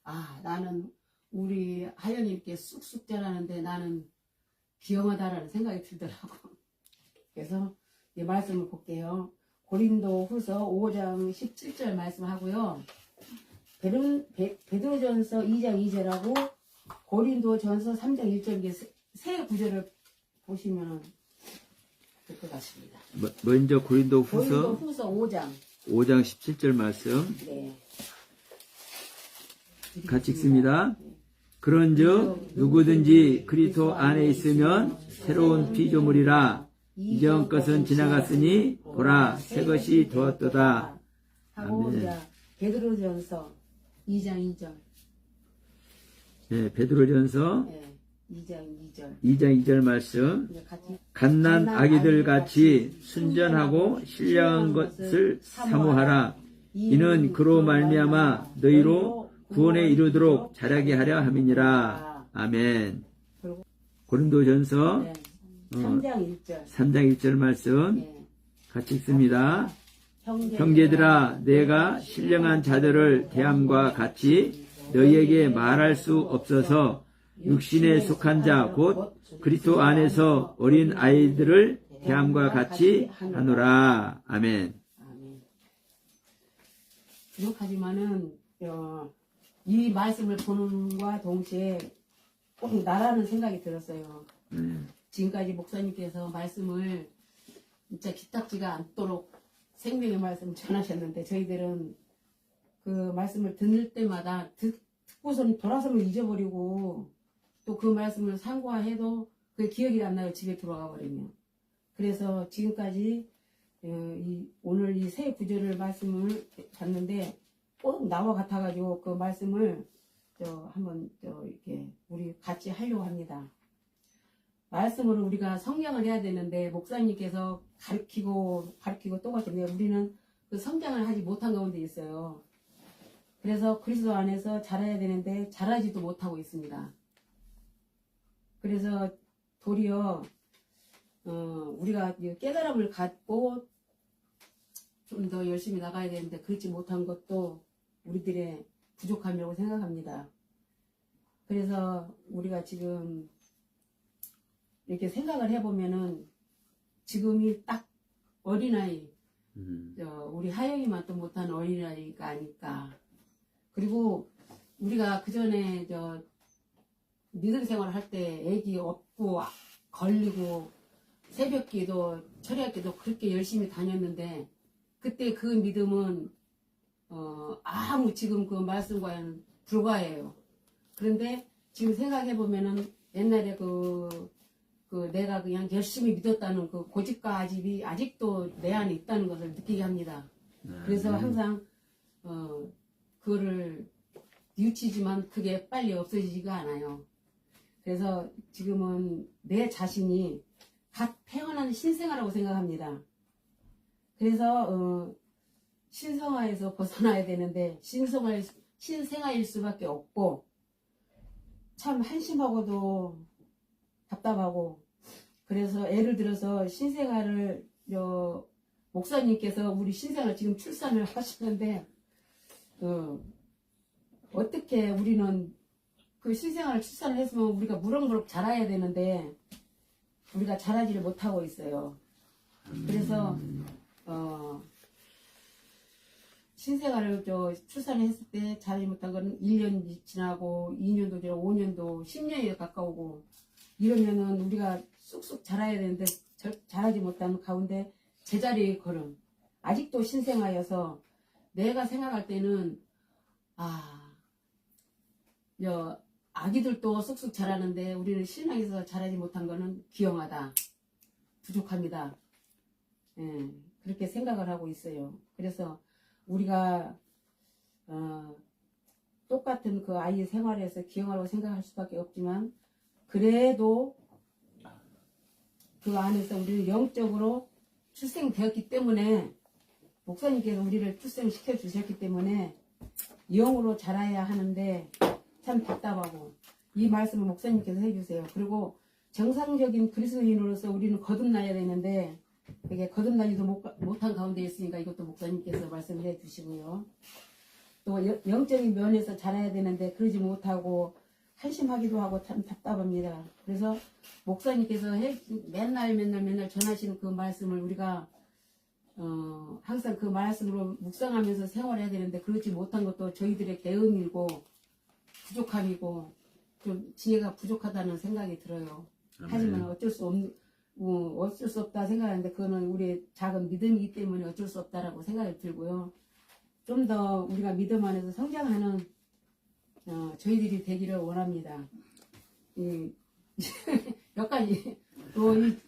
아, 나는 우리 하연님께 쑥쑥 자라는데 나는 귀여하다라는 생각이 들더라고. 그래서 이 말씀을 볼게요. 고린도 후서 5장 17절 말씀하고요. 베드로전서 2장 2절하고 고린도전서 3장 1절 세 구절을 보시면 될 것 같습니다. 먼저 고린도 후서 5장 17절 말씀 네. 같이 읽습니다. 그런즉 누구든지 그리스도 안에 있으면 새로운 피조물이라 이전 것은 지나갔으니 보라 새 것이 되었도다. 하고 아멘. 이제 베드로전서 2장 2절 네, 베드로전서 네, 2장 2절 2장 2절 말씀. 이제 같이 갓난 아기들 같이 순전하고 신령한 것을 사모하라. 이는 그로 말미암아 너희로 구원에 이르도록 자라게 하려 함이니라. 아멘. 고린도전서 네, 3장 1절 3장 1절 말씀 네. 같이 읽습니다. 형제들아 형제들아 내가 신령한 자들을 대함과 같이 너희에게 말할 수 없어서 육신에 속한 자 곧 그리스도 안에서 어린 아이들을 대함과 같이 하노라. 아멘. 아멘. 부족하지만은 이 말씀을 보는과 동시에 꼭 나라는 생각이 들었어요. 지금까지 목사님께서 말씀을 진짜 기딱지가 않도록 생명의 말씀 전하셨는데 저희들은 그 말씀을 듣을 때마다 듣고서는 돌아서면 잊어버리고 또 그 말씀을 상고해도 그게 기억이 안 나요. 집에 들어가 버리면. 그래서 지금까지 오늘 이 새 구절을 말씀을 봤는데 꼭 나와 같아가지고 그 말씀을 한번 이렇게 우리 같이 하려고 합니다. 말씀으로 우리가 성장을 해야 되는데 목사님께서 가르치고 또 가르치는데 우리는 그 성장을 하지 못한 가운데 있어요. 그래서 그리스도 안에서 자라야 되는데 자라지도 못하고 있습니다. 그래서 도리어 우리가 깨달음을 갖고 좀 더 열심히 나가야 되는데 그렇지 못한 것도 우리들의 부족함이라고 생각합니다. 그래서 우리가 지금 이렇게 생각을 해보면은 지금이 딱 어린아이, 우리 하영이만도 못한 어린아이가 아닐까. 그리고 우리가 그 전에 믿음 생활을 할 때 애기 업고 걸리고 새벽기도 철야기도 그렇게 열심히 다녔는데 그때 그 믿음은 아무 지금 그 말씀과는 불과해요. 그런데 지금 생각해 보면은 옛날에 내가 그냥 열심히 믿었다는 그 고집과 아집이 아직도 내 안에 있다는 것을 느끼게 합니다. 그래서 항상 그거를 뉘우치지만 그게 빨리 없어지지가 않아요. 그래서 지금은 내 자신이 갓 태어난 신생아라고 생각합니다. 그래서 신성아에서 벗어나야 되는데 신생아일 수밖에 없고 참 한심하고도 답답하고 그래서 예를 들어서 신생아를 목사님께서 우리 신생아 지금 출산을 하시는데 어떻게 우리는 그 신생아를 출산을 했으면 우리가 무럭무럭 자라야 되는데 우리가 자라지를 못하고 있어요. 그래서 신생아를 출산했을 때 자라지 못한 건 1년 지나고 2년도 지나고 5년도 10년이 가까우고 이러면은 우리가 쑥쑥 자라야 되는데 자라지 못하는 가운데 제자리의 걸음 아직도 신생아여서 내가 생각할 때는 아기들도 쑥쑥 자라는데 우리는 신앙에서 자라지 못한 거는 귀영하다, 부족합니다. 그렇게 생각을 하고 있어요. 그래서 우리가 똑같은 그 아이의 생활에서 귀영하라고 생각할 수밖에 없지만 그래도 그 안에서 우리는 영적으로 출생되었기 때문에 목사님께서 우리를 출생시켜 주셨기 때문에 영으로 자라야 하는데 참 답답하고 이 말씀을 목사님께서 해주세요. 그리고 정상적인 그리스도인으로서 우리는 거듭나야 되는데 그게 거듭나지도 못한 가운데 있으니까 이것도 목사님께서 말씀을 해주시고요. 또 영적인 면에서 잘해야 되는데 그러지 못하고 한심하기도 하고 참 답답합니다. 그래서 목사님께서 맨날 전하시는 그 말씀을 우리가 항상 그 말씀으로 묵상하면서 생활해야 되는데 그렇지 못한 것도 저희들의 게으름이고 부족함이고 좀 지혜가 부족하다는 생각이 들어요. 하지만 어쩔 수 없다 생각하는데 그거는 우리의 작은 믿음이기 때문에 어쩔 수 없다라고 생각이 들고요. 좀 더 우리가 믿음 안에서 성장하는 저희들이 되기를 원합니다. 몇 가지 또 이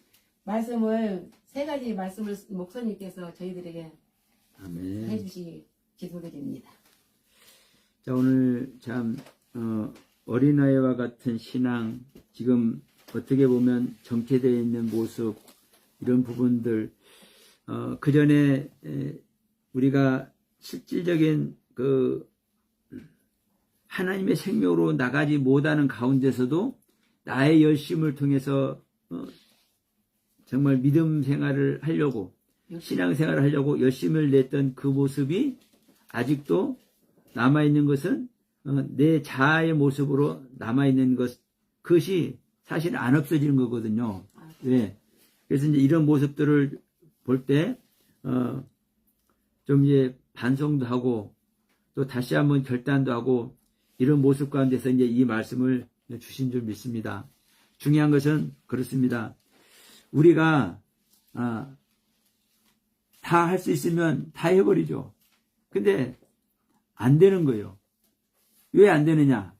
말씀을 세 가지 말씀을 목사님께서 저희들에게 아멘. 해주시 기도드립니다. 자, 오늘 참 어린아이와 같은 신앙, 지금 어떻게 보면 정체되어 있는 모습, 이런 부분들, 그 전에 우리가 실질적인 그 하나님의 생명으로 나가지 못하는 가운데서도 나의 열심을 통해서 정말 믿음 생활을 하려고, 신앙 생활을 하려고 열심을 냈던 그 모습이 아직도 남아있는 것은 내 자아의 모습으로 남아있는 것, 그것이 사실은 안 없어지는 거거든요. 왜? 그래서 이제 이런 모습들을 볼 때, 좀 이제 반성도 하고, 또 다시 한번 결단도 하고, 이런 모습 가운데서 이제 이 말씀을 주신 줄 믿습니다. 중요한 것은 그렇습니다. 우리가, 다 할 수 있으면 다 해버리죠. 근데, 안 되는 거예요. 왜 안 되느냐?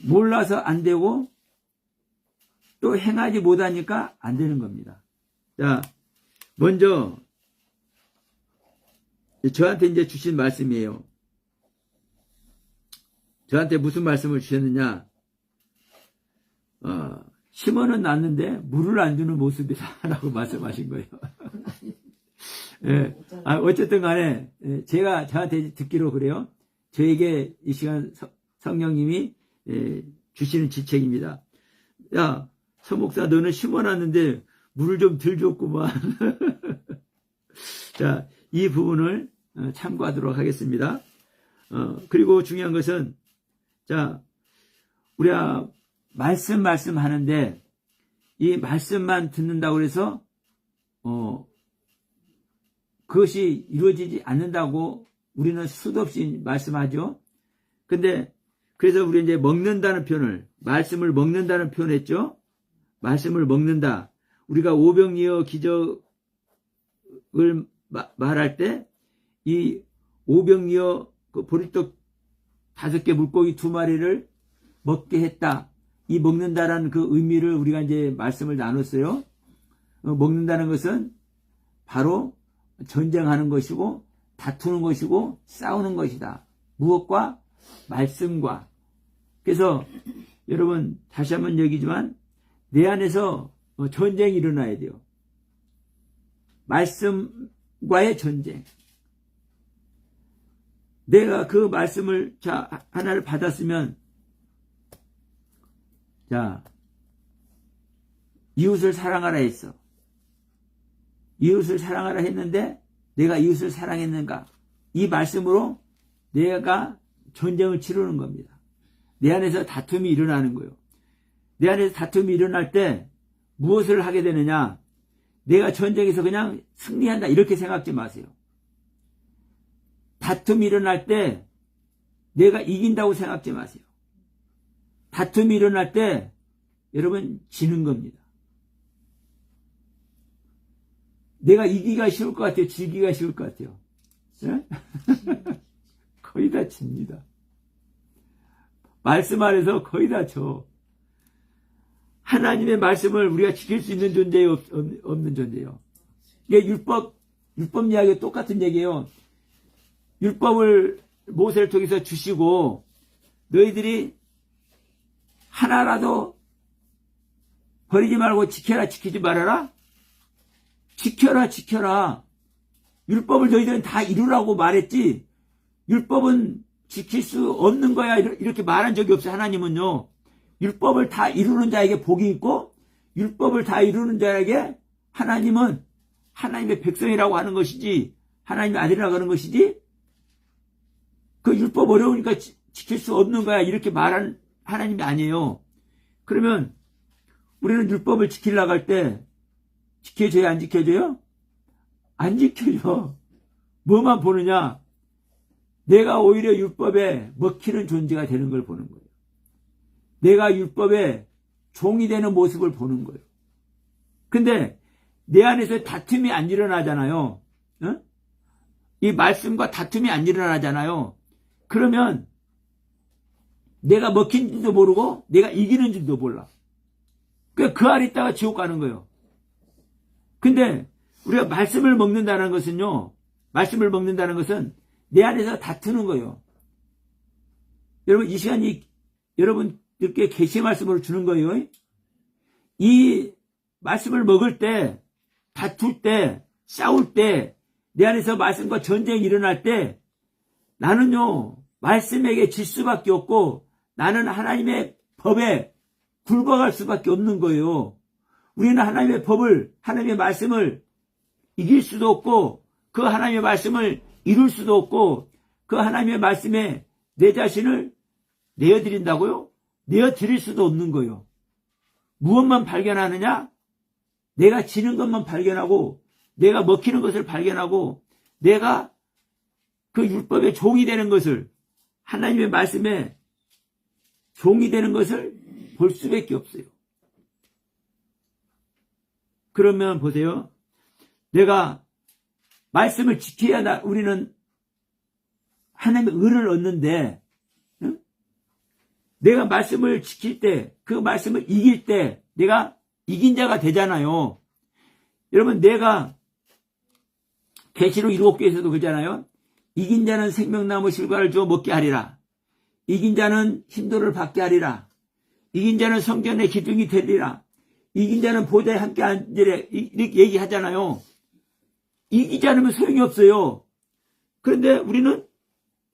몰라서 안 되고, 또 행하지 못하니까 안 되는 겁니다. 자, 먼저, 저한테 이제 주신 말씀이에요. 저한테 무슨 말씀을 주셨느냐? 심어는 놨는데 물을 안 주는 모습이다라고 말씀하신 거예요. 예. 어쨌든 간에, 제가 저한테 듣기로 그래요. 저에게 이 시간 성령님이 주시는 지책입니다. 야, 서목사, 너는 심어놨는데 물을 좀 덜 줬구만. 자, 이 부분을 참고하도록 하겠습니다. 그리고 중요한 것은, 자, 우리가 말씀 하는데, 이 말씀만 듣는다고 해서, 그것이 이루어지지 않는다고 우리는 수도 없이 말씀하죠. 근데, 그래서 우리 이제 먹는다는 표현을, 말씀을 먹는다는 표현 했죠? 말씀을 먹는다. 우리가 오병이어 기적을 말할 때, 이 오병이어 그 보리떡 5개 물고기 2마리를 먹게 했다. 이 먹는다라는 그 의미를 우리가 이제 말씀을 나눴어요. 먹는다는 것은 바로 전쟁하는 것이고, 다투는 것이고, 싸우는 것이다. 무엇과? 말씀과. 그래서 여러분, 다시 한번 얘기지만, 내 안에서 전쟁이 일어나야 돼요. 말씀과의 전쟁. 내가 그 말씀을, 자, 하나를 받았으면, 자, 이웃을 사랑하라 했어. 이웃을 사랑하라 했는데, 내가 이웃을 사랑했는가? 이 말씀으로 내가 전쟁을 치르는 겁니다. 내 안에서 다툼이 일어나는 거예요. 내 안에서 다툼이 일어날 때 무엇을 하게 되느냐? 내가 전쟁에서 그냥 승리한다 이렇게 생각하지 마세요. 다툼이 일어날 때 내가 이긴다고 생각하지 마세요. 다툼이 일어날 때 여러분 지는 겁니다. 내가 이기가 쉬울 것 같아요? 지기가 쉬울 것 같아요? 네? 거의 다 집니다. 말씀 안에서 거의 다 져. 하나님의 말씀을 우리가 지킬 수 있는 존재예요? 없는 존재예요? 이게 율법 이야기가 똑같은 얘기예요. 율법을 모세를 통해서 주시고 너희들이 하나라도 버리지 말고 지켜라 지키지 말아라. 지켜라. 율법을 너희들은 다 이루라고 말했지. 율법은 지킬 수 없는 거야. 이렇게 말한 적이 없어요. 하나님은요. 율법을 다 이루는 자에게 복이 있고 율법을 다 이루는 자에게 하나님은 하나님의 백성이라고 하는 것이지, 하나님의 아들이라고 하는 것이지, 그 율법 어려우니까 지킬 수 없는 거야, 이렇게 말하는 하나님이 아니에요. 그러면 우리는 율법을 지키려고 할 때 지켜줘요, 안 지켜줘요? 안 지켜줘. 뭐만 보느냐? 내가 오히려 율법에 먹히는 존재가 되는 걸 보는 거예요. 내가 율법에 종이 되는 모습을 보는 거예요. 근데 내 안에서 다툼이 안 일어나잖아요. 어? 이 말씀과 다툼이 안 일어나잖아요. 그러면 내가 먹힌지도 모르고 내가 이기는지도 몰라. 그 안에 있다가 지옥 가는 거예요. 근데 우리가 말씀을 먹는다는 것은요, 말씀을 먹는다는 것은 내 안에서 다투는 거예요. 여러분, 이 시간이 여러분들께 계시의 말씀을 주는 거예요. 이 말씀을 먹을 때, 다툴 때, 싸울 때, 내 안에서 말씀과 전쟁이 일어날 때, 나는요, 말씀에게 질 수밖에 없고, 나는 하나님의 법에 굴복할 수밖에 없는 거예요. 우리는 하나님의 법을, 하나님의 말씀을 이길 수도 없고, 그 하나님의 말씀을 이룰 수도 없고, 그 하나님의 말씀에 내 자신을 내어드린다고요? 내어드릴 수도 없는 거예요. 무엇만 발견하느냐? 내가 지는 것만 발견하고, 내가 먹히는 것을 발견하고, 내가 그 율법의 종이 되는 것을, 하나님의 말씀에 종이 되는 것을 볼 수밖에 없어요. 그러면 보세요. 내가 말씀을 지켜야 우리는 하나님의 의를 얻는데, 응? 내가 말씀을 지킬 때, 그 말씀을 이길 때 내가 이긴 자가 되잖아요. 여러분, 내가 계시록 7개에서도 그러잖아요. 이긴 자는 생명나무 실과를 주어 먹게 하리라. 이긴 자는 힘도를 받게 하리라. 이긴 자는 성전의 기둥이 되리라. 이긴 자는 보좌에 함께 앉으리라. 이렇게 얘기하잖아요. 이기지 않으면 소용이 없어요. 그런데 우리는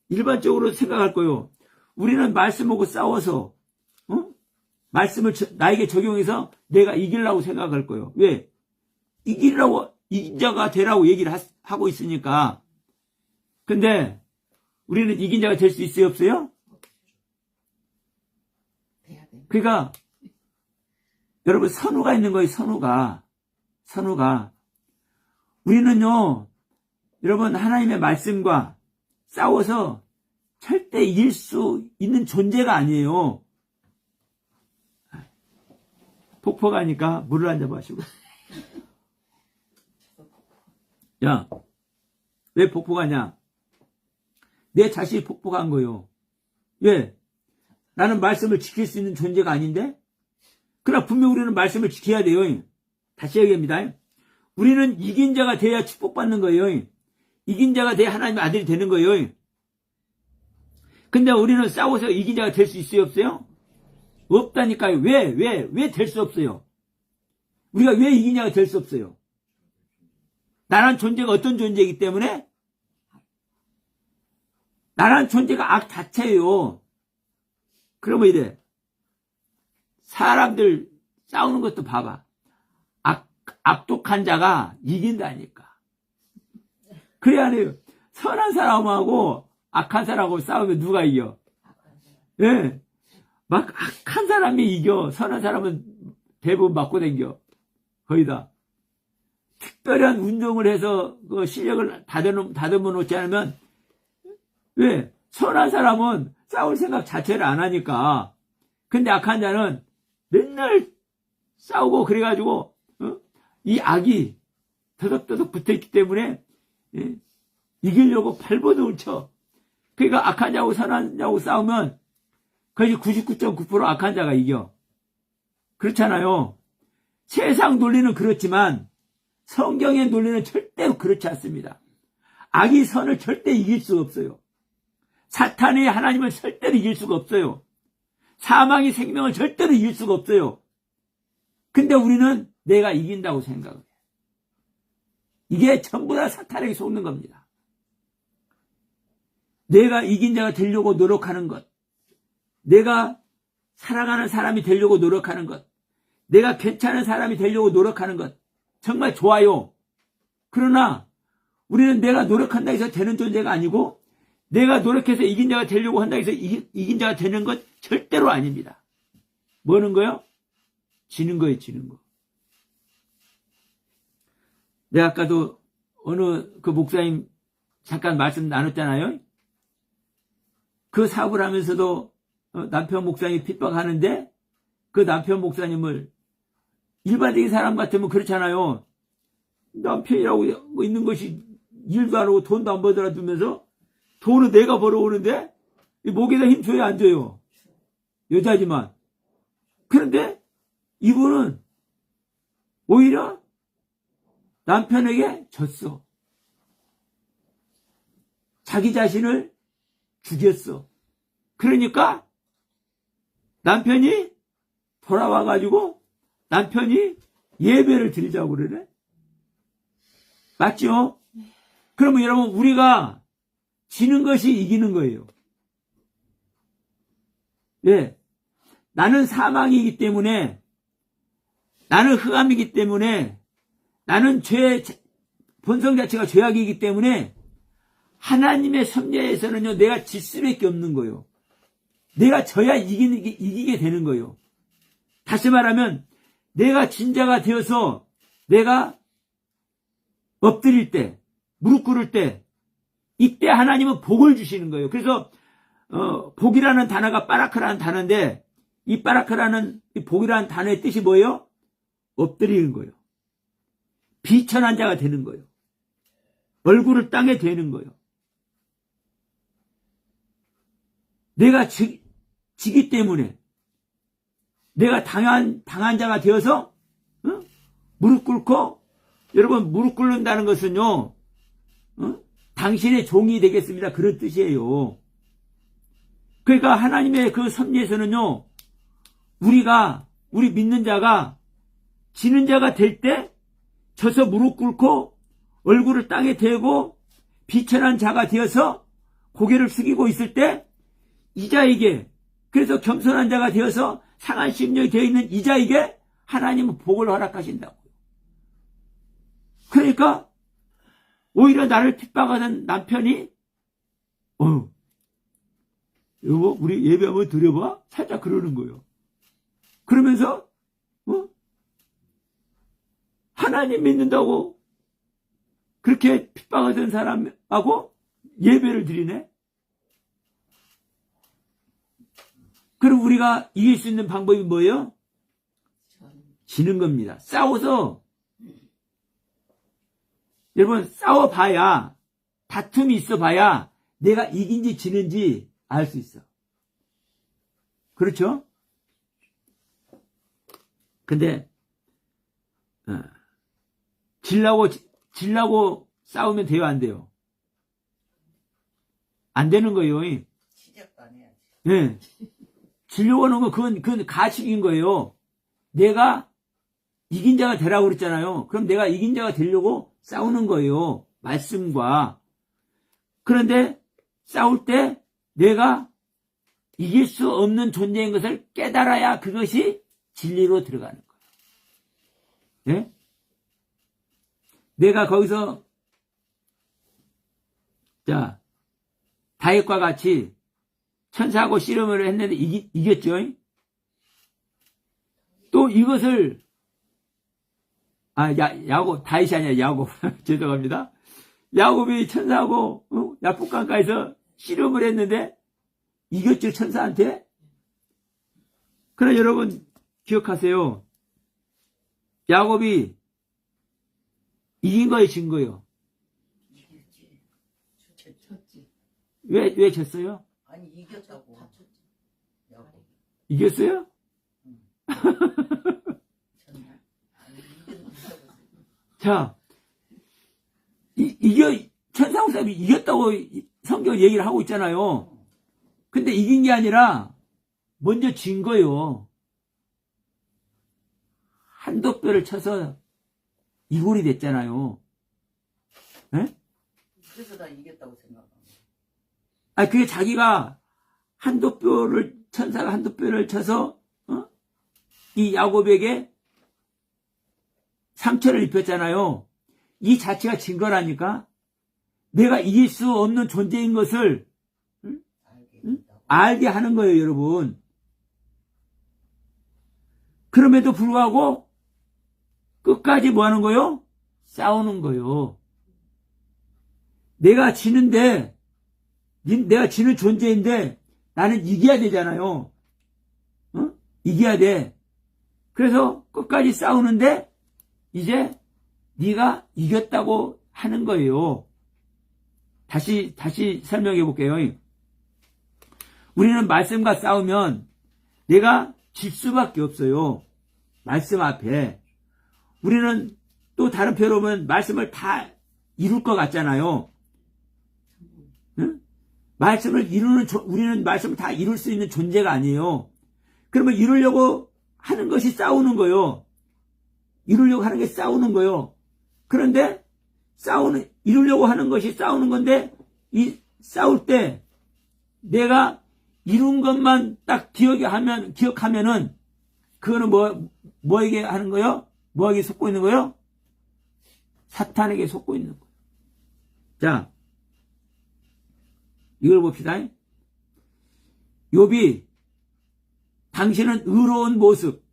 일반적으로 생각할 거예요. 우리는 말씀하고 싸워서, 말씀을 나에게 적용해서 내가 이기려고 생각할 거예요. 왜? 이기려고, 이긴 자가 되라고 얘기를 하고 있으니까. 근데 우리는 이긴 자가 될 수 있어요, 없어요? 그러니까 여러분, 선우가 있는 거예요, 선우가. 우리는요, 여러분, 하나님의 말씀과 싸워서 절대 이길 수 있는 존재가 아니에요. 폭포가니까 물을 한 잔 마시고. 야, 왜 폭포가냐? 내 자신이 폭포간 거예요. 왜? 나는 말씀을 지킬 수 있는 존재가 아닌데? 그러나 분명 우리는 말씀을 지켜야 돼요. 다시 얘기합니다. 우리는 이긴 자가 돼야 축복받는 거예요. 이긴 자가 돼야 하나님의 아들이 되는 거예요. 근데 우리는 싸워서 이긴 자가 될 수 있어요, 없어요? 없다니까요. 왜 될 수 없어요? 우리가 왜 이긴 자가 될 수 없어요? 나란 존재가 어떤 존재이기 때문에? 나란 존재가 악 자체예요. 그러면 이래. 사람들 싸우는 것도 봐봐. 악독한 자가 이긴다니까. 그래 안 해요. 선한 사람하고 악한 사람하고 싸우면 누가 이겨? 예. 막 악한 사람이 이겨. 선한 사람은 대부분 맞고 댕겨. 거의 다. 특별한 운동을 해서 그 실력을 다듬어 놓지 않으면, 왜? 선한 사람은 싸울 생각 자체를 안 하니까. 근데 악한 자는 맨날 싸우고 그래가지고, 이 악이 더덕더덕 붙어있기 때문에, 이기려고 발버둥을 쳐. 그러니까 악한 자하고 선한 자하고 싸우면 거의 99.9% 악한 자가 이겨. 그렇잖아요. 세상 논리는 그렇지만 성경의 논리는 절대로 그렇지 않습니다. 악이 선을 절대 이길 수가 없어요. 사탄이 하나님을 절대로 이길 수가 없어요. 사망이 생명을 절대로 이길 수가 없어요. 근데 우리는 내가 이긴다고 생각을 해요. 이게 전부 다 사탄에게 속는 겁니다. 내가 이긴 자가 되려고 노력하는 것, 내가 살아가는 사람이 되려고 노력하는 것, 내가 괜찮은 사람이 되려고 노력하는 것, 정말 좋아요. 그러나 우리는 내가 노력한다 해서 되는 존재가 아니고 내가 노력해서 이긴 자가 되려고 한다 해서 이긴 자가 되는 것 절대로 아닙니다. 뭐는 거요? 지는 거예요, 지는 거. 내가 아까도 어느 그 목사님 잠깐 말씀 나눴잖아요. 그 사업을 하면서도 남편 목사님이 핍박하는데 그 남편 목사님을 일반적인 사람 같으면 그렇잖아요. 남편이라고 뭐 있는 것이 일도 안 하고 돈도 안 벌더라 두면서 돈은 내가 벌어오는데 목에다 힘줘야 안 줘요. 여자지만. 그런데 이분은 오히려 남편에게 졌어. 자기 자신을 죽였어. 그러니까 남편이 돌아와가지고 남편이 예배를 드리자고 그러네. 맞죠? 그러면 여러분 우리가 지는 것이 이기는 거예요. 예. 나는 사망이기 때문에 나는 흑암이기 때문에 나는 본성 자체가 죄악이기 때문에 하나님의 섭리에서는요 내가 질 수밖에 없는 거예요. 내가 져야 이기게 되는 거예요. 다시 말하면 내가 진자가 되어서 내가 엎드릴 때 무릎 꿇을 때 이때 하나님은 복을 주시는 거예요. 그래서 복이라는 단어가 바라크라는 단어인데 이 바라크라는 이 복이라는 단어의 뜻이 뭐예요? 엎드리는 거예요. 비천한 자가 되는 거예요. 얼굴을 땅에 대는 거예요. 내가 지기 때문에 내가 당한 자가 되어서 무릎 꿇고 여러분 무릎 꿇는다는 것은요 당신의 종이 되겠습니다. 그런 뜻이에요. 그러니까 하나님의 그 섭리에서는요 우리 믿는 자가 지는 자가 될 때 져서 무릎 꿇고 얼굴을 땅에 대고 비천한 자가 되어서 고개를 숙이고 있을 때 이자에게 그래서 겸손한 자가 되어서 상한 심령이 되어 있는 이자에게 하나님은 복을 허락하신다고요. 그러니까 오히려 나를 핍박하던 남편이 여보 우리 예배 한번 드려봐? 살짝 그러는 거예요. 그러면서 하나님 믿는다고 그렇게 핍박하던 사람하고 예배를 드리네? 그럼 우리가 이길 수 있는 방법이 뭐예요? 지는 겁니다. 싸워서 여러분 싸워봐야 다툼이 있어봐야 내가 이긴지 지는지 알 수 있어. 그렇죠? 근데 질라고 싸우면 돼요, 안 돼요? 안 되는 거예요. 시작도 안 해야지. 네. 질려고 하는 건 그건 가식인 거예요. 내가 이긴 자가 되라고 그랬잖아요. 그럼 내가 이긴 자가 되려고 싸우는 거예요. 말씀과. 그런데 싸울 때 내가 이길 수 없는 존재인 것을 깨달아야 그것이 진리로 들어가는 거예요. 네? 내가 거기서 다윗과 같이 천사하고 씨름을 했는데 이겼죠. 또 이것을 야곱 다윗이 아니라 야곱 죄송합니다. 야곱이 천사하고 야복강가에서 씨름을 했는데 이겼죠 천사한테. 그러나 여러분 기억하세요. 야곱이 이긴 거예요, 진 거예요? 이겼지. 졌지. 왜 졌어요? 아니 이겼다고. 야구. 이겼어요? 졌나? 아니 이겼어. 자, 천사국 사람이 이겼다고 성경 얘기를 하고 있잖아요. 근데 이긴 게 아니라 먼저 진 거예요. 한도뼈를 쳐서 이골이 됐잖아요. 네? 그래서 나 이겼다고 생각하는 그게 자기가 천사가 한도뼈를 쳐서 이 야곱에게 상처를 입혔잖아요. 이 자체가 증거라니까. 내가 이길 수 없는 존재인 것을 알게 하는 거예요, 여러분. 그럼에도 불구하고 끝까지 뭐 하는 거요? 싸우는 거요. 내가 지는데, 내가 지는 존재인데 나는 이겨야 되잖아요. 이겨야 돼. 그래서 끝까지 싸우는데 이제 네가 이겼다고 하는 거예요. 다시 설명해 볼게요. 우리는 말씀과 싸우면 내가 질 수밖에 없어요. 말씀 앞에. 우리는 또 다른 표현으로 보면 말씀을 다 이룰 것 같잖아요. 응? 우리는 말씀을 다 이룰 수 있는 존재가 아니에요. 그러면 이루려고 하는 것이 싸우는 거요. 이루려고 하는 게 싸우는 거요. 그런데 이루려고 하는 것이 싸우는 건데, 싸울 때 내가 이룬 것만 딱 기억하면은, 그거는 뭐에게 하는 거요? 뭐에게 속고 있는 거요? 사탄에게 속고 있는 거예요. 자, 이걸 봅시다. 욥이 당신은 의로운 모습,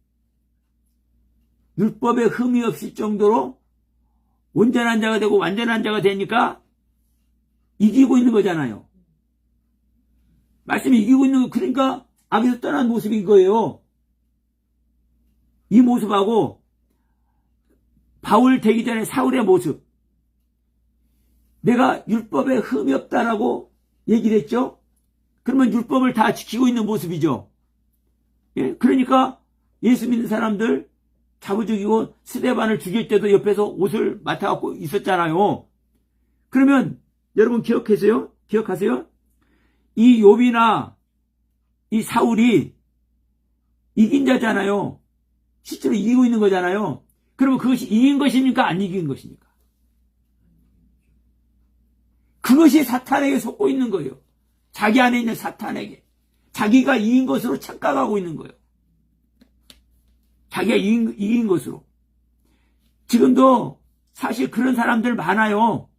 율법에 흠이 없을 정도로 온전한 자가 되고 완전한 자가 되니까 이기고 있는 거잖아요. 말씀이 이기고 있는 거, 그러니까 악에서 떠난 모습이 이거예요. 이 모습하고 바울 되기 전에 사울의 모습, 내가 율법에 흠이 없다라고 얘기를 했죠. 그러면 율법을 다 지키고 있는 모습이죠. 예? 그러니까 예수 믿는 사람들 잡아 죽이고 스데반을 죽일 때도 옆에서 옷을 맡아갖고 있었잖아요. 그러면 여러분 기억하세요? 이 욥이나 이 사울이 이긴 자잖아요. 실제로 이기고 있는 거잖아요. 그러면 그것이 이긴 것입니까? 안 이긴 것입니까? 그것이 사탄에게 속고 있는 거예요. 자기 안에 있는 사탄에게. 자기가 이긴 것으로 착각하고 있는 거예요. 자기가 이긴 것으로. 지금도 사실 그런 사람들 많아요.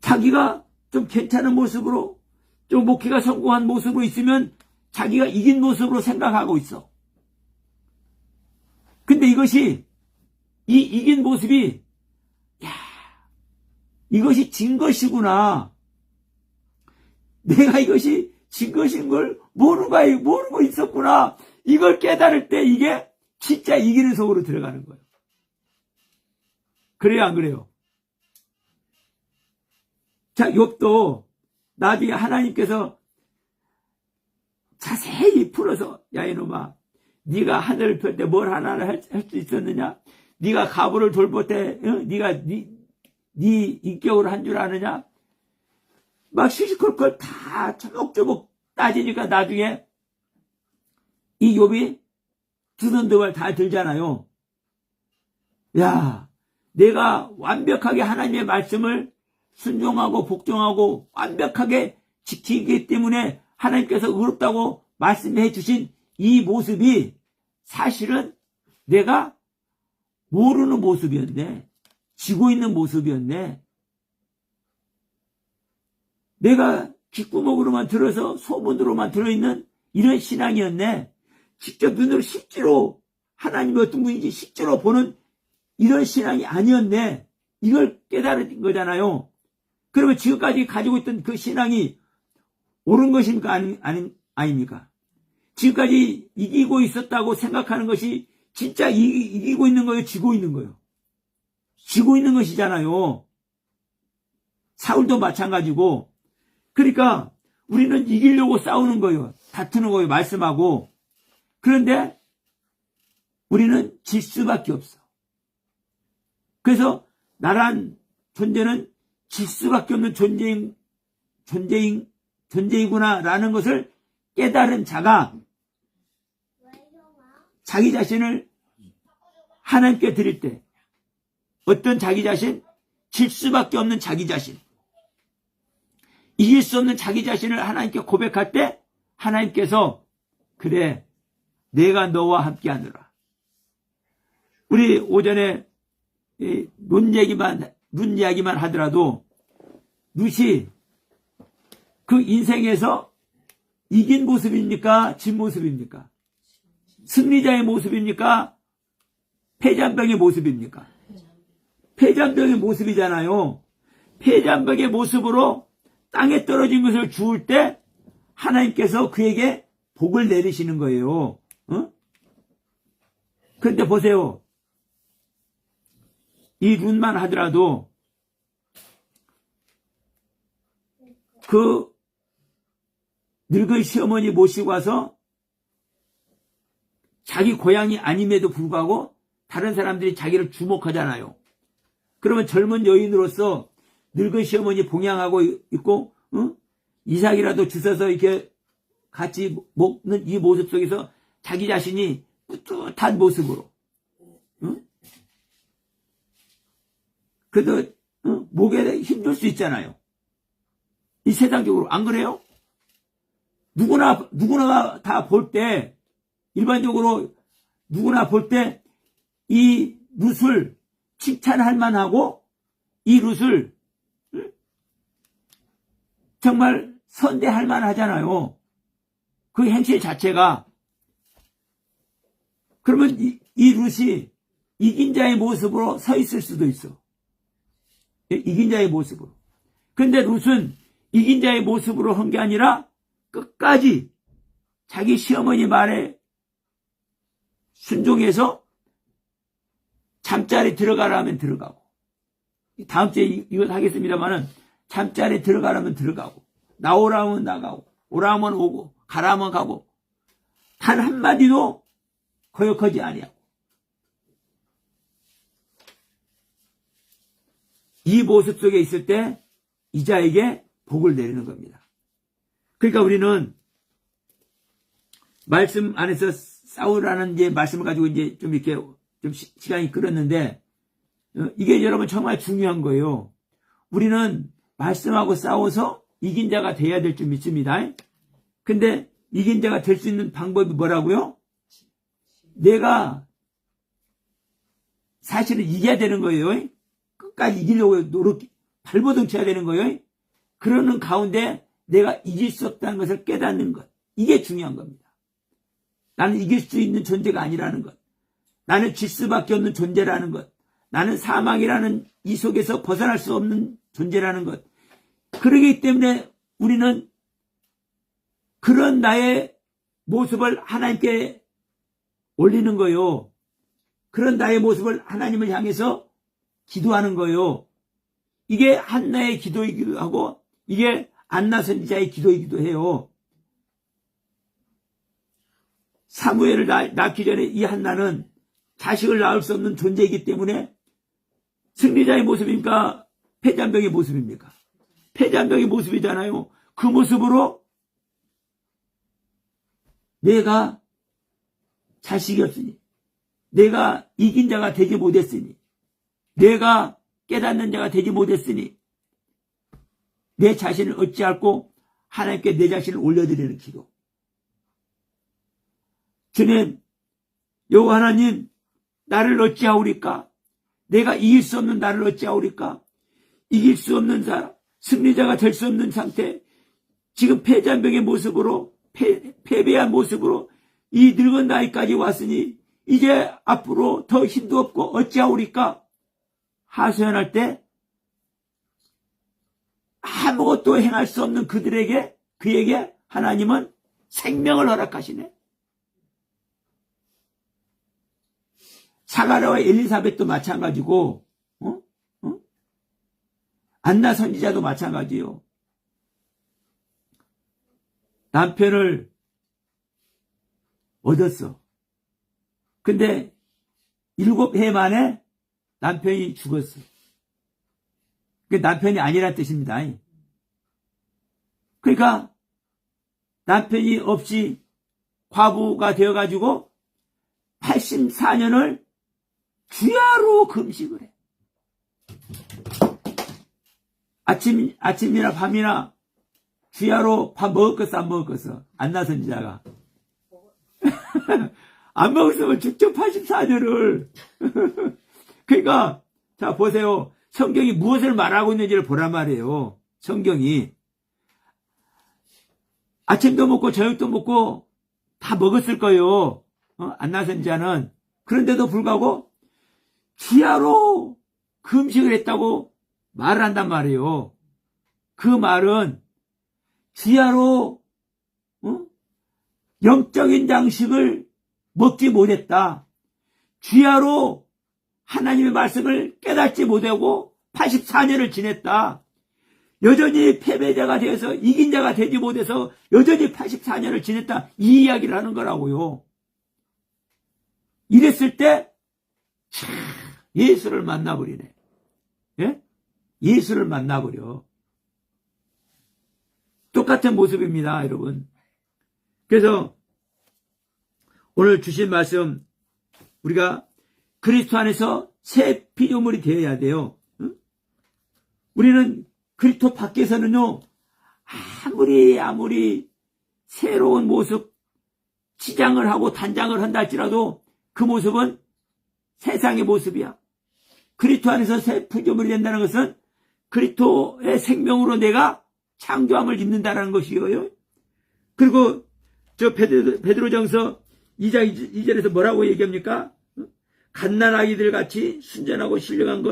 자기가 좀 괜찮은 모습으로, 좀 목회가 성공한 모습으로 있으면 자기가 이긴 모습으로 생각하고 있어. 근데 이것이, 이 이긴 모습이, 이것이 진 것이구나. 내가 이것이 진 것인 걸 모르고 있었구나. 이걸 깨달을 때 이게 진짜 이기는 속으로 들어가는 거예요. 그래요, 안 그래요? 자, 욥도 나중에 하나님께서 자세히 풀어서, 야 이놈아, 네가 하늘을 펼 때 뭘 하나를 할 수 있었느냐? 네가 가부를 돌볼 때 네가 네 인격으로 한 줄 아느냐? 막 시시콜콜 다 조목조목 따지니까 나중에 이 욥이 두 손 두 발 다 들잖아요. 야, 내가 완벽하게 하나님의 말씀을 순종하고 복종하고 완벽하게 지키기 때문에 하나님께서 의롭다고 말씀해 주신 이 모습이 사실은 내가 모르는 모습이었네. 지고 있는 모습이었네. 내가 귓구멍으로만 들어서 소문으로만 들어있는 이런 신앙이었네. 직접 눈으로 실제로 하나님이 어떤 분인지 실제로 보는 이런 신앙이 아니었네. 이걸 깨달은 거잖아요. 그러면 지금까지 가지고 있던 그 신앙이 옳은 것입니까? 아닙니까? 지금까지 이기고 있었다고 생각하는 것이 진짜 이기고 있는 거예요? 지고 있는 거예요? 지고 있는 것이잖아요. 사울도 마찬가지고. 그러니까 우리는 이기려고 싸우는 거예요. 다투는 거예요. 말씀하고. 그런데 우리는 질 수밖에 없어. 그래서 나란 존재는 질 수밖에 없는 존재이구나라는 것을 깨달은 자가 자기 자신을 하나님께 드릴 때, 어떤 자기 자신? 질 수밖에 없는 자기 자신, 이길 수 없는 자기 자신을 하나님께 고백할 때 하나님께서 그래, 내가 너와 함께 하느라. 우리 오전에 룬 이야기만 하더라도 룻이 그 인생에서 이긴 모습입니까? 진 모습입니까? 승리자의 모습입니까? 패잔병의 모습입니까? 패잔병의 모습이잖아요. 패잔병의 모습으로 땅에 떨어진 것을 주울 때 하나님께서 그에게 복을 내리시는 거예요. 그런데 보세요. 이 룬만 하더라도 그 늙은 시어머니 모시고 와서 자기 고향이 아님에도 불구하고 다른 사람들이 자기를 주목하잖아요. 그러면 젊은 여인으로서 늙은 시어머니 봉양하고 있고 이삭이라도 주워서 이렇게 같이 먹는 이 모습 속에서 자기 자신이 뿌듯한 모습으로 그래도 목에 힘줄 수 있잖아요. 이 세상적으로 안 그래요? 누구나 다 볼 때 일반적으로 누구나 볼 때 이 룻을 칭찬할 만하고 이 룻을 정말 선대할 만하잖아요. 그 행실 자체가. 그러면 이 룻이 이긴 자의 모습으로 서 있을 수도 있어. 이긴 자의 모습으로. 그런데 룻은 이긴 자의 모습으로 한 게 아니라 끝까지 자기 시어머니 말에 순종해서 잠자리 들어가라면 들어가고, 다음 주에 이것 하겠습니다만은 잠자리 들어가라면 들어가고, 나오라면 나가고, 오라면 오고, 가라면 가고, 단 한마디도 거역하지 아니하고. 이 모습 속에 있을 때 이자에게 복을 내리는 겁니다. 그러니까 우리는 말씀 안에서 싸우라는 이제 말씀을 가지고 이제 좀 이렇게 좀 시간이 끌었는데, 이게 여러분 정말 중요한 거예요. 우리는 말씀하고 싸워서 이긴 자가 돼야 될 줄 믿습니다. 근데 이긴 자가 될 수 있는 방법이 뭐라고요? 내가 사실은 이겨야 되는 거예요. 끝까지 이기려고 발버둥 쳐야 되는 거예요. 그러는 가운데 내가 이길 수 없다는 것을 깨닫는 것. 이게 중요한 겁니다. 나는 이길 수 있는 존재가 아니라는 것. 나는 질 수밖에 없는 존재라는 것. 나는 사망이라는 이 속에서 벗어날 수 없는 존재라는 것. 그러기 때문에 우리는 그런 나의 모습을 하나님께 올리는 거예요. 그런 나의 모습을 하나님을 향해서 기도하는 거예요. 이게 한나의 기도이기도 하고 이게 안나 선지자의 기도이기도 해요. 사무엘을 낳기 전에 이 한나는 자식을 낳을 수 없는 존재이기 때문에 승리자의 모습입니까? 패잔병의 모습입니까? 패잔병의 모습이잖아요. 그 모습으로 내가 자식이 없으니, 내가 이긴 자가 되지 못했으니, 내가 깨닫는 자가 되지 못했으니 내 자신을 어찌할꼬 하나님께 내 자신을 올려드리는 기도. 주님, 여호와 하나님, 나를 어찌하오리까? 내가 이길 수 없는 나를 어찌하오리까? 이길 수 없는 사람, 승리자가 될 수 없는 상태, 지금 패잔병의 모습으로, 패배한 모습으로 이 늙은 나이까지 왔으니 이제 앞으로 더 힘도 없고 어찌하오리까? 하소연할 때 아무것도 행할 수 없는 그에게 하나님은 생명을 허락하시네. 사가랴와 엘리사벳도 마찬가지고, 안나 선지자도 마찬가지요. 남편을 얻었어. 근데 7해 만에 남편이 죽었어. 그게 남편이 아니란 뜻입니다. 그러니까 남편이 없이 과부가 되어가지고 84년을 주야로 금식을 해. 아침이나 밤이나 주야로 밥 먹었겠어, 안 먹었겠어? 안나 선지자가. 안 먹었으면 죽죠, 84년을. 그러니까 자, 보세요. 성경이 무엇을 말하고 있는지를 보란 말이에요. 성경이. 아침도 먹고 저녁도 먹고 다 먹었을 거예요. 안 나선 자는. 그런데도 불구하고 주야로 금식을 했다고 말을 한단 말이에요. 그 말은 주야로 영적인 양식을 먹지 못했다. 주야로 하나님의 말씀을 깨닫지 못하고 84년을 지냈다. 여전히 패배자가 되어서 이긴 자가 되지 못해서 여전히 84년을 지냈다. 이 이야기를 하는 거라고요. 이랬을 때 예수를 만나버리네. 예? 예수를 만나버려. 똑같은 모습입니다, 여러분. 그래서 오늘 주신 말씀, 우리가 그리스도 안에서 새 피조물이 되어야 돼요. 응? 우리는 그리스도 밖에서는요, 아무리 새로운 모습, 치장을 하고 단장을 한다 할지라도 그 모습은 세상의 모습이야. 그리스도 안에서 새 피조물이 된다는 것은 그리스도의 생명으로 내가 창조함을 입는다는 것이에요. 그리고 저 베드로전서 2장 2절에서 뭐라고 얘기합니까? 갓난아기들 같이 순전하고 신령한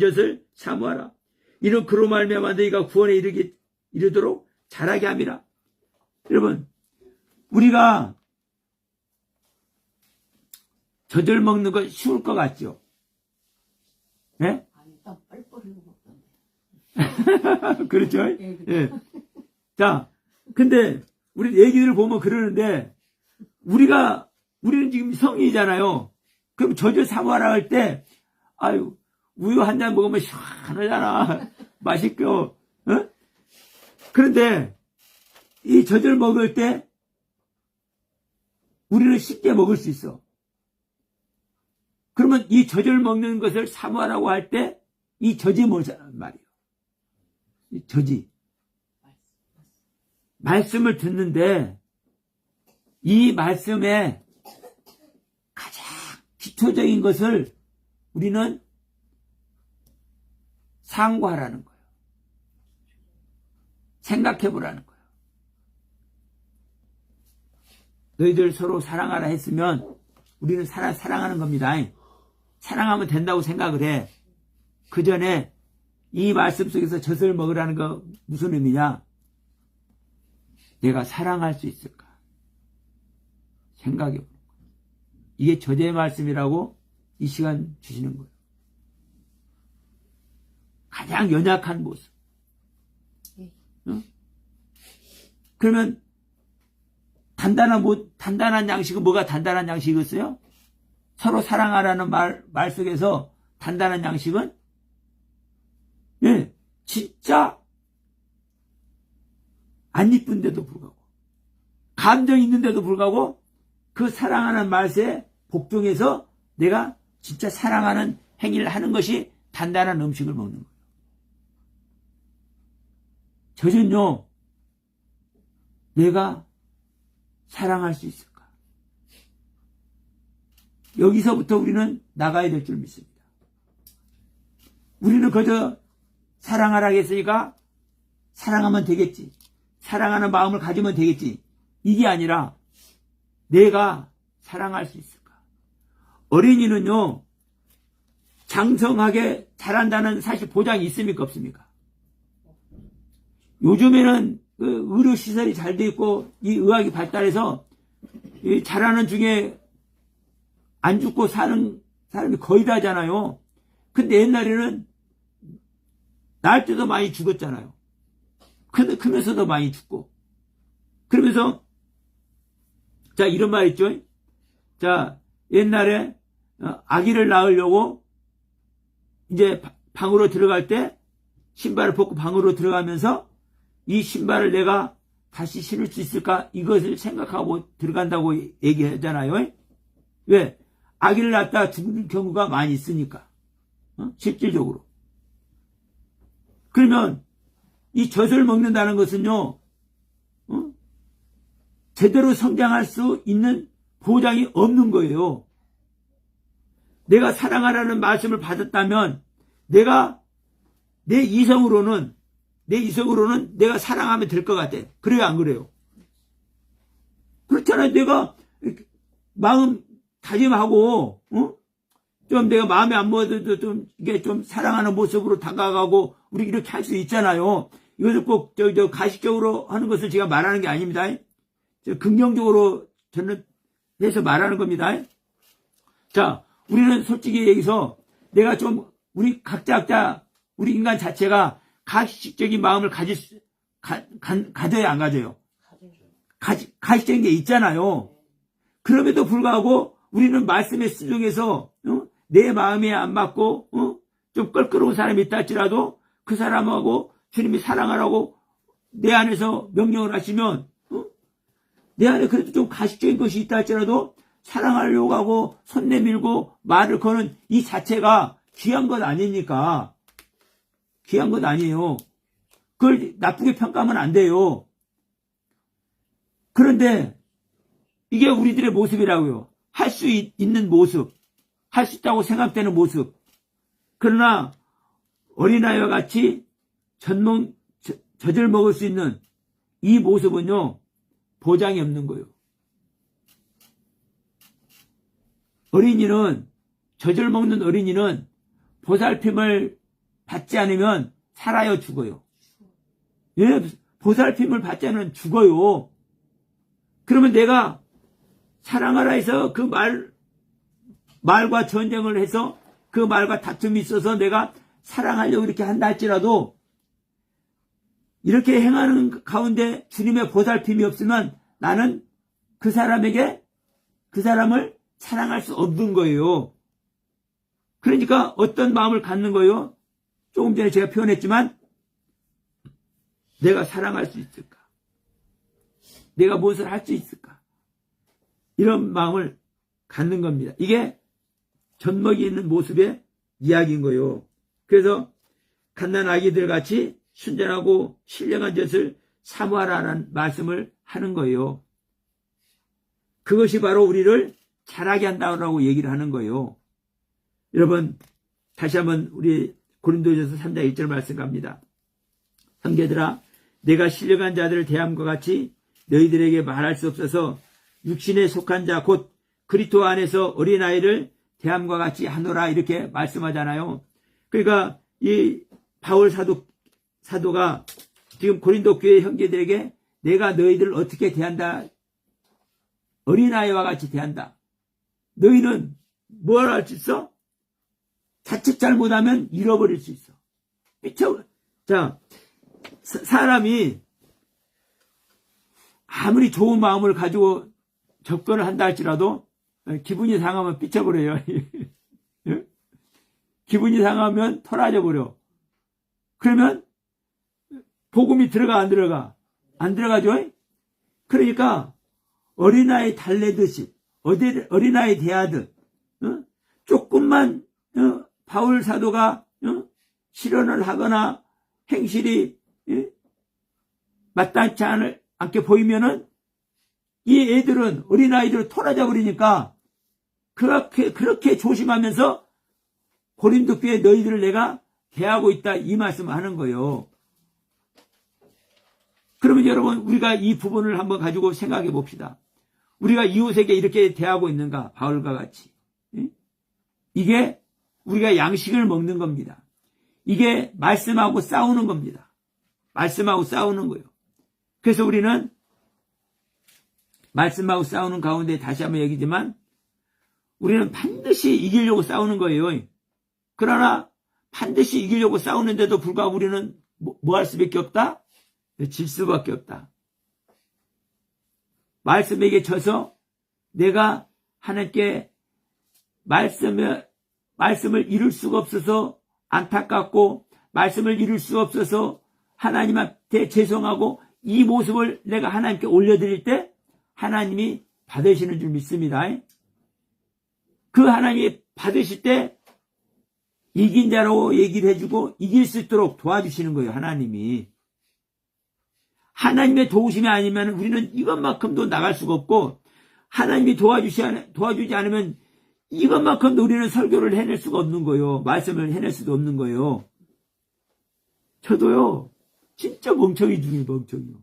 젖을 사모하라. 이는 그로 말미암아 너희가 구원에 이르도록 자라게 함이라. 여러분, 우리가 젖을 먹는 거 쉬울 것 같죠? 네? 아니, 땀 뻘뻘 흘리고 먹던데. 그렇죠? 예, 예. 자, 근데 우리 애기들을 보면 그러는데 우리는 지금 성인이잖아요. 그럼 젖을 사모하라 할 때, 아유, 우유 한 잔 먹으면 시원하잖아. 맛있고, 어? 그런데 이 젖을 먹을 때 우리는 쉽게 먹을 수 있어. 그러면 이 젖을 먹는 것을 사모하라고 할 때 이 젖이 뭐냐는 말이에요. 이 젖이. 말씀을 듣는데 이 말씀에 가장 기초적인 것을 우리는 상고하라는 거예요. 생각해 보라는 거예요. 너희들 서로 사랑하라 했으면 우리는 사랑하는 겁니다. 사랑하면 된다고 생각을 해. 그 전에 이 말씀 속에서 젖을 먹으라는 거 무슨 의미냐? 내가 사랑할 수 있을까? 생각해 보는 거예요. 이게 젖의 말씀이라고 이 시간 주시는 거예요. 가장 연약한 모습. 응? 그러면 단단한 양식은 뭐가 단단한 양식이었어요? 서로 사랑하라는 말 속에서 단단한 양식은 진짜 안 이쁜데도 불구하고 감정이 있는데도 불구하고 그 사랑하는 말에 복종해서 내가 진짜 사랑하는 행위를 하는 것이 단단한 음식을 먹는 거예요. 젖은요, 내가 사랑할 수 있을까? 여기서부터 우리는 나가야 될 줄 믿습니다. 우리는 그저 사랑하라 했으니까 사랑하면 되겠지. 사랑하는 마음을 가지면 되겠지. 이게 아니라 내가 사랑할 수 있을까? 어린이는요, 장성하게 자란다는 사실 보장이 있습니까? 없습니까? 요즘에는 그 의료시설이 잘 돼 있고 이 의학이 발달해서 이 자라는 중에 안 죽고 사는 사람이 거의 다잖아요. 근데 옛날에는 날 때도 많이 죽었잖아요. 크면서도 많이 죽고. 그러면서 자, 이런 말 있죠. 자, 옛날에 아기를 낳으려고 이제 방으로 들어갈 때 신발을 벗고 방으로 들어가면서 이 신발을 내가 다시 신을 수 있을까? 이것을 생각하고 들어간다고 얘기하잖아요. 왜? 아기를 낳다 죽는 경우가 많이 있으니까. 실질적으로. 그러면 이 젖을 먹는다는 것은요, 제대로 성장할 수 있는 보장이 없는 거예요. 내가 사랑하라는 말씀을 받았다면 내가 내 이성으로는 내가 사랑하면 될 것 같아. 그래요, 안 그래요? 그렇잖아요. 내가 마음 다짐하고, 좀 내가 마음에 안 먹어도 좀, 이게 좀 사랑하는 모습으로 다가가고, 우리 이렇게 할 수 있잖아요. 이것을 꼭, 가식적으로 하는 것을 제가 말하는 게 아닙니다. 긍정적으로 저는 해서 말하는 겁니다. 자, 우리는 솔직히 여기서 내가 좀, 우리 우리 인간 자체가 가식적인 마음을 가져야 안 가져요? 가식적인 게 있잖아요. 그럼에도 불구하고 우리는 말씀의 수중에서 내 마음에 안 맞고 좀 껄끄러운 사람이 있다 할지라도 그 사람하고 주님이 사랑하라고 내 안에서 명령을 하시면 내 안에 그래도 좀 가식적인 것이 있다 할지라도 사랑하려고 하고 손 내밀고 말을 거는 이 자체가 귀한 것 아닙니까? 귀한 것 아니에요. 그걸 나쁘게 평가하면 안 돼요. 그런데 이게 우리들의 모습이라고요. 할 수 있는 모습, 할 수 있다고 생각되는 모습. 그러나 어린아이와 같이 젖을 먹을 수 있는 이 모습은요, 보장이 없는 거예요. 젖을 먹는 어린이는 보살핌을 받지 않으면 살아요, 죽어요. 예, 보살핌을 받지 않으면 죽어요. 그러면 내가 사랑하라 해서 그 말과 전쟁을 해서 그 말과 다툼이 있어서 내가 사랑하려고 이렇게 한다 할지라도 이렇게 행하는 가운데 주님의 보살핌이 없으면 나는 그 사람을 사랑할 수 없는 거예요. 그러니까 어떤 마음을 갖는 거예요? 조금 전에 제가 표현했지만 내가 사랑할 수 있을까? 내가 무엇을 할 수 있을까? 이런 마음을 갖는 겁니다. 이게 젖먹이 있는 모습의 이야기인 거예요. 그래서 갓난 아기들 같이 순전하고 신령한 젖을 사모하라는 말씀을 하는 거예요. 그것이 바로 우리를 자라게 한다고 얘기를 하는 거예요. 여러분, 다시 한번 우리 고린도전서 3장 1절 말씀 갑니다. 형제들아, 내가 신령한 자들을 대함과 같이 너희들에게 말할 수 없어서 육신에 속한 자 곧 그리스도 안에서 어린아이를 대함과 같이 하노라 이렇게 말씀하잖아요. 그러니까 이 바울 사도가 지금 고린도 교회 형제들에게 내가 너희들을 어떻게 대한다? 어린아이와 같이 대한다. 너희는 뭘 할 수 있어? 자칫 잘못하면 잃어버릴 수 있어. 자, 사람이 아무리 좋은 마음을 가지고 접근을 한다 할지라도 기분이 상하면 삐쳐버려요. 기분이 상하면 토라져 버려. 그러면 복음이 들어가 안 들어가? 안 들어가죠? 그러니까 어린아이 달래듯이 어린아이 대하듯 조금만 바울 사도가 실언을 하거나 행실이 마땅치 않게 보이면은 이 애들은 어린아이들을 토라져 버리니까 그렇게 조심하면서 고린도 교회 너희들을 내가 대하고 있다 이 말씀을 하는 거예요. 그러면 여러분 우리가 이 부분을 한번 가지고 생각해 봅시다. 우리가 이웃에게 이렇게 대하고 있는가? 바울과 같이. 이게 우리가 양식을 먹는 겁니다. 이게 말씀하고 싸우는 겁니다. 말씀하고 싸우는 거예요. 그래서 우리는 말씀하고 싸우는 가운데 다시 한번 얘기지만 우리는 반드시 이기려고 싸우는 거예요. 그러나 반드시 이기려고 싸우는데도 불구하고 우리는 뭐 할 수밖에 없다? 질 수밖에 없다. 말씀에게 져서 내가 하나님께 말씀을 이룰 수가 없어서 안타깝고 말씀을 이룰 수가 없어서 하나님한테 죄송하고 이 모습을 내가 하나님께 올려드릴 때 하나님이 받으시는 줄 믿습니다. 그 하나님이 받으실 때 이긴 자로 얘기를 해주고 이길 수 있도록 도와주시는 거예요. 하나님이. 하나님의 도우심이 아니면 우리는 이것만큼도 나갈 수가 없고 하나님이 도와주지 않으면 이것만큼 우리는 설교를 해낼 수가 없는 거예요. 말씀을 해낼 수도 없는 거예요. 저도요, 진짜 멍청이 중에 멍청이요.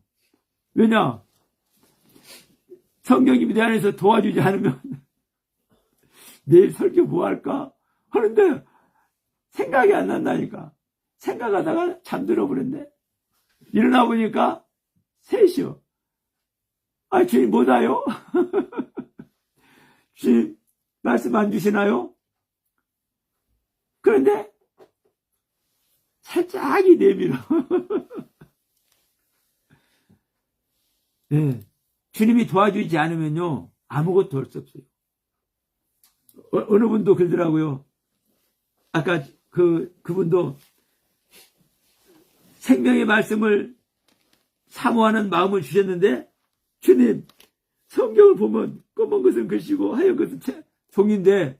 왜냐? 성령님이 내 안에서 도와주지 않으면 내일 설교 뭐 할까? 하는데 생각이 안 난다니까. 생각하다가 잠들어 버렸네. 일어나 보니까 3시요. 아, 주님 못 와요? 주님 말씀 안 주시나요? 그런데 살짝이 내밀어. 네. 주님이 도와주지 않으면요, 아무것도 할 수 없어요. 어느 분도 그러더라고요. 아까 그분도 생명의 말씀을 사모하는 마음을 주셨는데, 주님, 성경을 보면 검은 것은 글씨고 하얀 것은 종인데,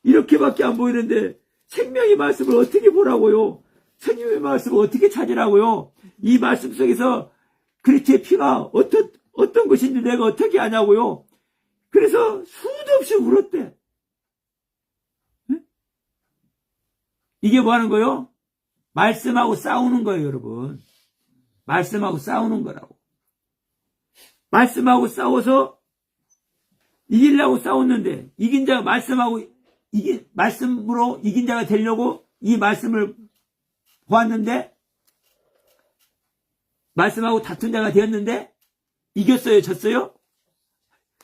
이렇게밖에 안 보이는데, 생명의 말씀을 어떻게 보라고요? 성령의 말씀을 어떻게 찾으라고요? 이 말씀 속에서 그리스도의 피가 어떤 것인지 내가 어떻게 아냐고요? 그래서 수도 없이 울었대. 네? 이게 뭐 하는 거예요? 말씀하고 싸우는 거예요, 여러분. 말씀하고 싸우는 거라고. 말씀하고 싸워서 이기려고 싸웠는데, 이긴 자가 말씀으로 이긴 자가 되려고 이 말씀을 보았는데, 말씀하고 다툰 자가 되었는데, 이겼어요, 졌어요?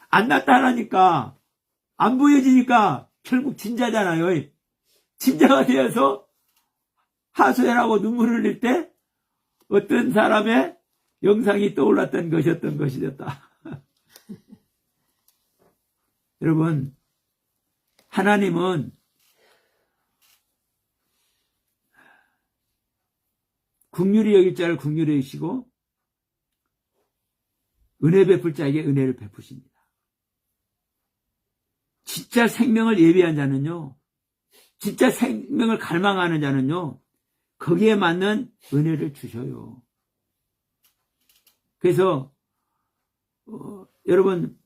안 나타나니까, 안 보여지니까, 결국 진자잖아요. 진자가 되어서 하소연하고 눈물을 흘릴 때, 어떤 사람의 영상이 떠올랐던 것이었던 것이었다. 여러분, 하나님은 긍휼히 여길 자를 긍휼히 여기시고 은혜 베풀 자에게 은혜를 베푸십니다. 진짜 생명을 예비한 자는요, 진짜 생명을 갈망하는 자는요, 거기에 맞는 은혜를 주셔요. 그래서 여러분,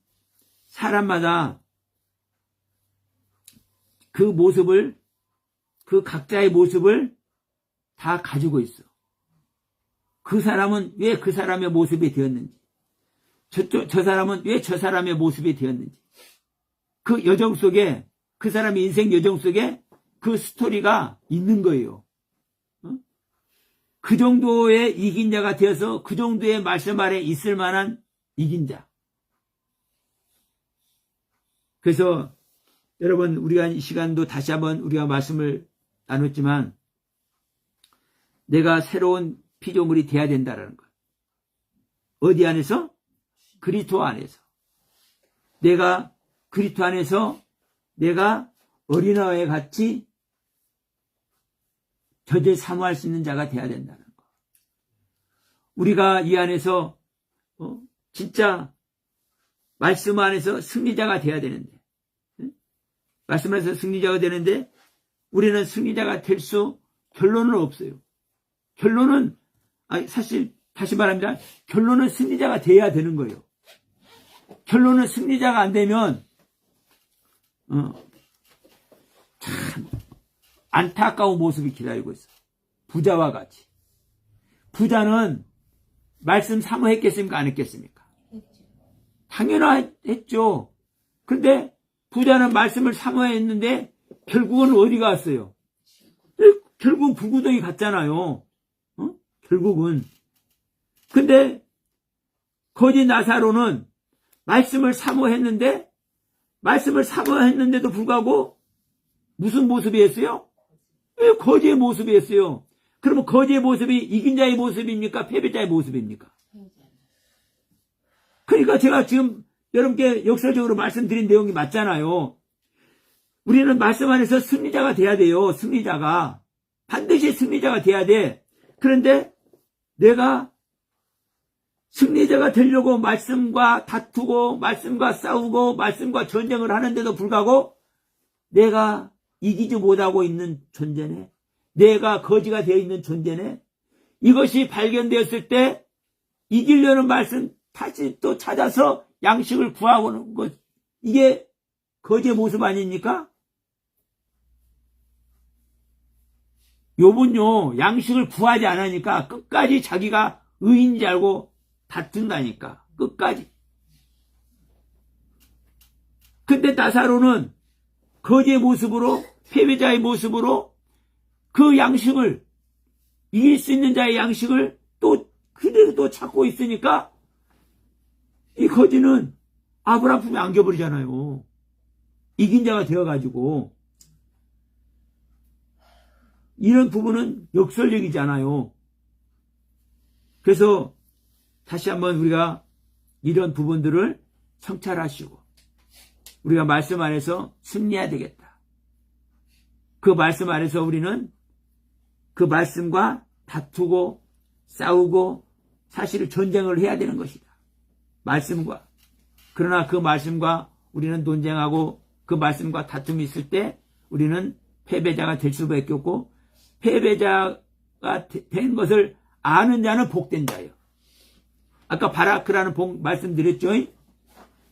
사람마다 그 모습을, 그 각자의 모습을 다 가지고 있어. 그 사람은 왜 그 사람의 모습이 되었는지, 저 사람은 왜 저 사람의 모습이 되었는지, 그 여정 속에, 그 사람의 인생 여정 속에 그 스토리가 있는 거예요. 그 정도의 이긴 자가 되어서 그 정도의 말씀 아래 있을 만한 이긴 자. 그래서 여러분, 우리가 이 시간도 다시 한번 우리가 말씀을 나눴지만, 내가 새로운 피조물이 돼야 된다는 것. 어디 안에서? 그리스도 안에서. 내가 그리스도 안에서 내가 어린아이와 같이 젖을 사모할 수 있는 자가 돼야 된다는 것. 우리가 이 안에서 진짜 말씀 안에서 승리자가 돼야 되는데, 말씀 안에서 승리자가 되는데, 우리는 승리자가 될 수 결론은 없어요. 결론은, 사실 다시 말합니다. 결론은 승리자가 돼야 되는 거예요. 결론은 승리자가 안 되면 참 안타까운 모습이 기다리고 있어. 부자와 같이. 부자는 말씀 사모했겠습니까? 안 했겠습니까? 당연했죠. 그런데 부자는 말씀을 사모했는데 결국은 어디 갔어요? 결국은 불구덩이 갔잖아요. 결국은. 근데 거지 나사로는 말씀을 사모했는데도 불구하고 무슨 모습이었어요? 거지의 모습이었어요. 그러면 거지의 모습이 이긴 자의 모습입니까? 패배자의 모습입니까? 그러니까 제가 지금 여러분께 역설적으로 말씀드린 내용이 맞잖아요. 우리는 말씀 안에서 승리자가 돼야 돼요. 승리자가. 반드시 승리자가 돼야 돼. 그런데 내가 승리자가 되려고 말씀과 다투고 말씀과 싸우고 말씀과 전쟁을 하는데도 불구하고 내가 이기지 못하고 있는 존재네. 내가 거지가 되어 있는 존재네. 이것이 발견되었을 때 이기려는 말씀 다시 또 찾아서 양식을 구하고는 것, 이게 거지의 모습 아닙니까? 욥은요, 양식을 구하지 않으니까 끝까지 자기가 의인 줄 알고 다툰다니까. 끝까지. 근데 나사로는 거지의 모습으로, 패배자의 모습으로 그 양식을, 이길 수 있는 자의 양식을 또 그대로 또 찾고 있으니까 이 거지는 아브라함 품에 안겨버리잖아요. 이긴 자가 되어가지고. 이런 부분은 역설적이잖아요. 그래서 다시 한번 우리가 이런 부분들을 성찰하시고 우리가 말씀 안에서 승리해야 되겠다. 그 말씀 안에서 우리는 그 말씀과 다투고 싸우고 사실은 전쟁을 해야 되는 것이다. 말씀과. 그러나 그 말씀과 우리는 논쟁하고 그 말씀과 다툼이 있을 때 우리는 패배자가 될 수밖에 없고 패배자가 된 것을 아는 자는 복된 자예요. 아까 바라크라는 말씀드렸죠.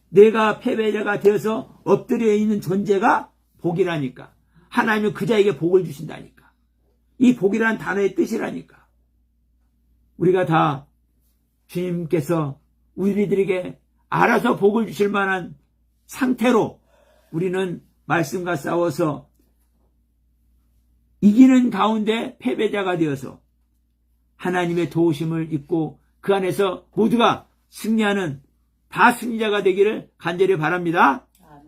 내가 패배자가 되어서 엎드려 있는 존재가 복이라니까. 하나님은 그 자에게 복을 주신다니까. 이 복이라는 단어의 뜻이라니까. 우리가 다 주님께서 우리들에게 알아서 복을 주실 만한 상태로 우리는 말씀과 싸워서 이기는 가운데 패배자가 되어서 하나님의 도우심을 입고 그 안에서 모두가 승리하는 다 승리자가 되기를 간절히 바랍니다.